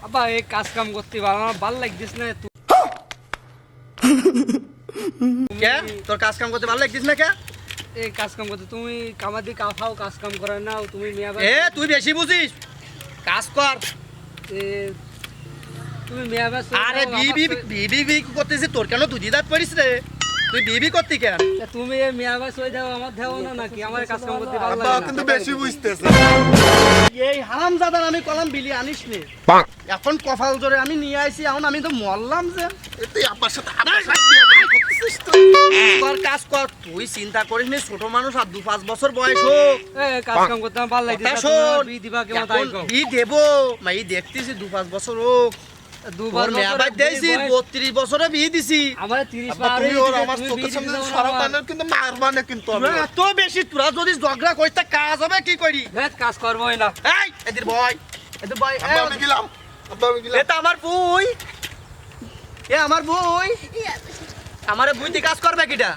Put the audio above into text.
আব্বা এই কাজ কাম করতে আমার ভাল লাগছিস না তুই কে তোর কাজ কাম করতে ভালো লাগছিস না কে? এই কাজ কাম করতে তুমি কামাদি খাও কাজ কাম করে নাও তুমি মিয়া এ তুই বেশি বুঝিস, কাজ কর। এ তুমি মিয়া বাস আরে বিবি বিবি বিবি করতেছিস, তোর কেন দুধি দাঁত পড়িস রে? তুই বিবি করতি কেন? তুমি মিয়া বাস হয়ে যাও আমার দেও না নাকি আমার কাজ কাম করতে ভালো আব্বা লাগে কিন্তু বেশি বুঝতেছে। এই হারামজাদার আমি কলাম বিলি আনিস নে, এখন কপাল জোরে আমি নিয়ে আইছি, এখন আমি তো মরলাম যে। তুই আব্বার সাথে আব্বার সাথে বিয়ে করতেছিস তুই? তোর কাজ কর, তুই চিন্তা করিস নি, ছোট মানুষ আর 2-5 বছর বয়স হোক। এ কাজ কাম করতে আমার ভালো লাগছে কথা শোন, বি দিবা কেমন তাই এখন কও বি দেবো, মাই দেখতেছি 2-5 বছর হোক। তোর মেয়ে আবার দিয়েছি 32 বছরে বিয়ে দিছি। আমার 30 আব্বা পার তুমি হয়ে ওর গেছে, আমার তুমি চোখের বিয়ে সামনে দিতে দাও না সরাব আমার। না, কিন্তু মারবা না কিন্তু আমি। তোরা এত বেশি, তোরা যদি ঝগড়া করিস তা কাজ হবে কি করি? হ্যাঁ কাজ করবোই না এই এদের বয়, এদের বয়। আব্বা আমি গেলাম, আব্বা আমি গেলাম। এটা আমার বই, এ আমার বই, আমারে বইতে কাজ করবে কিটা?